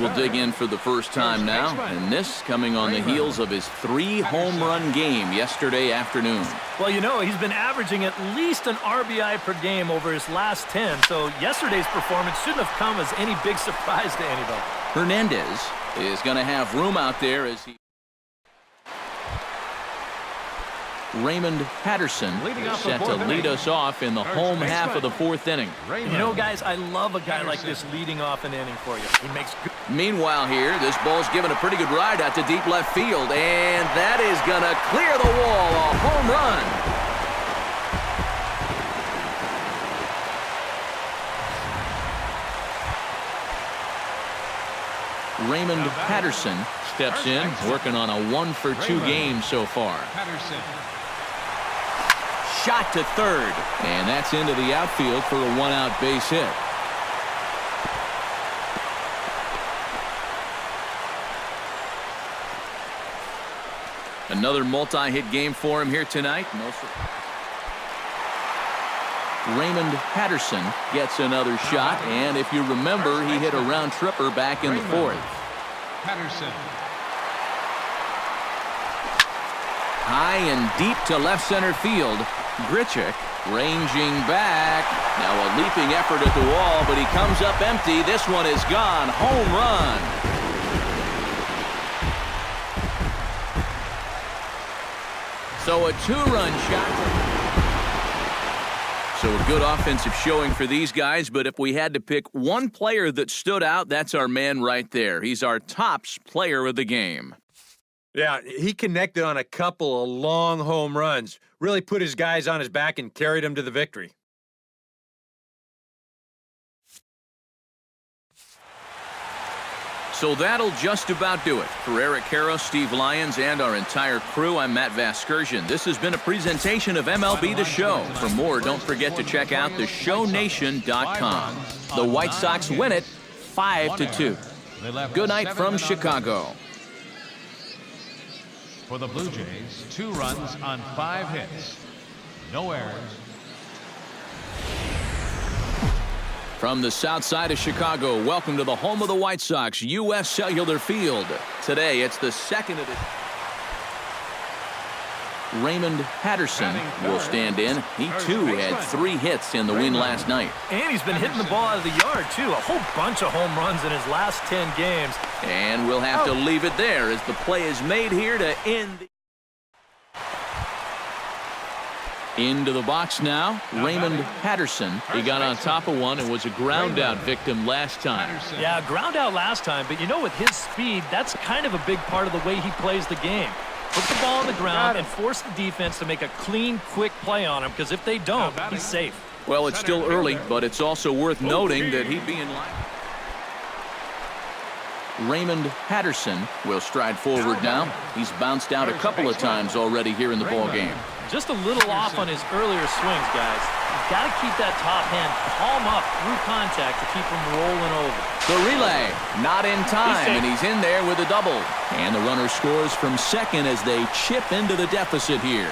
will dig in for the first time now, and this coming on the heels of his 3-home-run game yesterday afternoon. Well, you know, he's been averaging at least an RBI per game over his last 10, so yesterday's performance shouldn't have come as any big surprise to anybody. Hernandez is going to have room out there as he... Raymond Patterson is set to lead us off in the home half of the 4th inning. You know, guys, I love a guy like this leading off an inning for you. He makes good... Meanwhile here, this ball's given a pretty good ride out to deep left field, and that is going to clear the wall. A home run. Raymond Patterson steps in, working on a 1-for-2 game so far. Shot to third, and that's into the outfield for a 1-out base hit. Another multi-hit game for him here tonight. Raymond Patterson gets another shot, and if you remember, he hit a round tripper back in the 4th. Patterson. High and deep to left center field. Grichuk ranging back. Now a leaping effort at the wall, but he comes up empty. This one is gone. Home run. So a 2-run shot. So a good offensive showing for these guys, but if we had to pick one player that stood out, that's our man right there. He's our tops player of the game. Yeah, he connected on a couple of long home runs. Really put his guys on his back and carried them to the victory. So that'll just about do it. For Eric Harrow, Steve Lyons, and our entire crew, I'm Matt Vasgersian. This has been a presentation of MLB The Show. For more, don't forget to check out theshownation.com. The White Sox win it 5-2. Good night from Chicago. For the Blue Jays, 2 runs on 5 hits. No errors. From the south side of Chicago, welcome to the home of the White Sox, U.S. Cellular Field. Today, it's the second edition. Raymond Patterson will stand in. He, too, had 3 hits in the win last night. And he's been hitting the ball out of the yard, too. A whole bunch of home runs in his last 10 games. And we'll have to leave it there as the play is made here to end the... Into the box now, Raymond Patterson. He got on top of one and was a ground-out victim last time. Yeah, ground out last time, but you know, with his speed, that's kind of a big part of the way he plays the game. Put the ball on the ground and force the defense to make a clean, quick play on him, because if they don't, he's safe. Well, it's still early, but it's also worth noting that he'd be in line. Raymond Patterson will stride forward now. He's bounced out a couple of times already here in the ballgame. Just a little off on his earlier swings, guys. He's got to keep that top hand palm up through contact to keep him rolling over. The relay, not in time, and he's in there with a double. And the runner scores from second as they chip into the deficit here.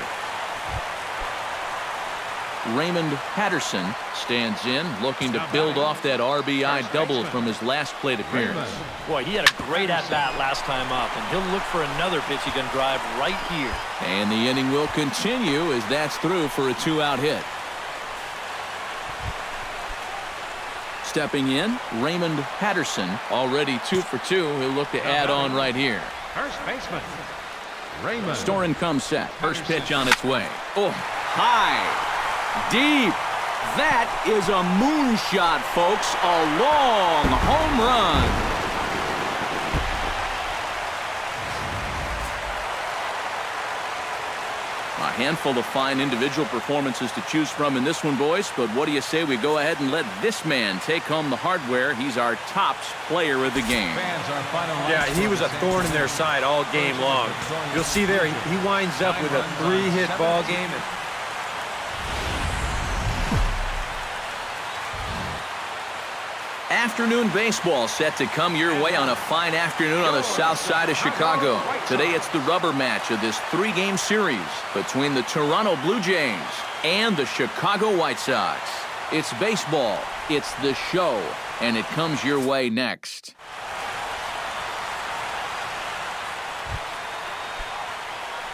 Raymond Patterson stands in, looking to build off that RBI double from his last plate appearance. Boy, he had a great at-bat last time up, and he'll look for another pitch he can drive right here. And the inning will continue as that's through for a 2-out hit. Stepping in, Raymond Patterson, already 2 for 2. He'll look to add on right here. First baseman, Raymond. Storen comes set. First pitch on its way. Oh, high. Deep. That is a moonshot, folks. A long home run. A handful of fine individual performances to choose from in this one, boys. But what do you say we go ahead and let this man take home the hardware? He's our tops player of the game. Yeah, he was a thorn in their side all game long. You'll see there, he winds up with a 3-hit ball game. Afternoon baseball set to come your way on a fine afternoon on the south side of Chicago. Today it's the rubber match of this 3-game series between the Toronto Blue Jays and the Chicago White Sox. It's baseball, it's the show, and it comes your way next.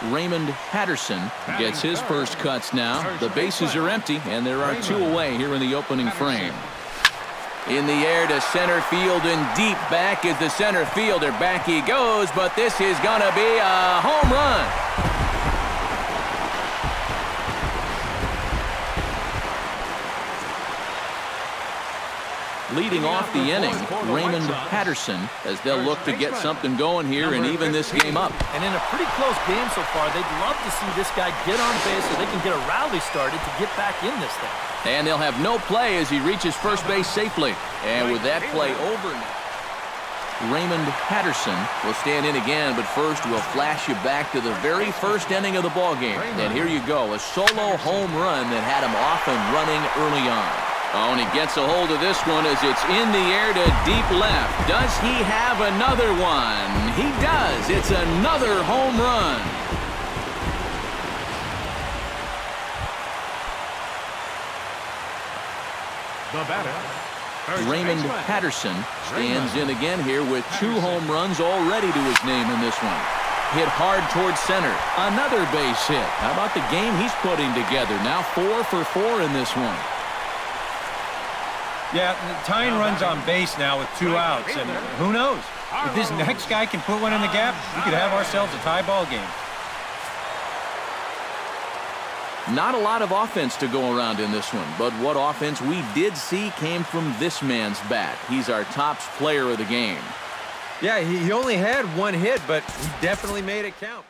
Raymond Patterson gets his first cuts now. The bases are empty, and there are 2 away here in the opening frame. In the air to center field and deep back is the center fielder. Back he goes, but this is going to be a home run. Leading off the inning, Raymond Patterson, as they'll look to get something going here and even this game up. And in a pretty close game so far, they'd love to see this guy get on base so they can get a rally started to get back in this thing. And they'll have no play as he reaches first base safely. And with that play over, Raymond Patterson will stand in again, but first we'll flash you back to the very first inning of the ballgame. And here you go, a solo home run that had him off and running early on. Oh, and he gets a hold of this one as it's in the air to deep left. Does he have another one? He does. It's another home run. The batter, Raymond Patterson stands in again here with 2 home runs already to his name in this one. Hit hard towards center. Another base hit. How about the game he's putting together? Now 4 for 4 in this one. Yeah, tying runs on base now with 2 outs, and who knows? If this next guy can put one in the gap, we could have ourselves a tie ball game. Not a lot of offense to go around in this one, but what offense we did see came from this man's bat. He's our top player of the game. Yeah, he only had 1 hit, but he definitely made it count.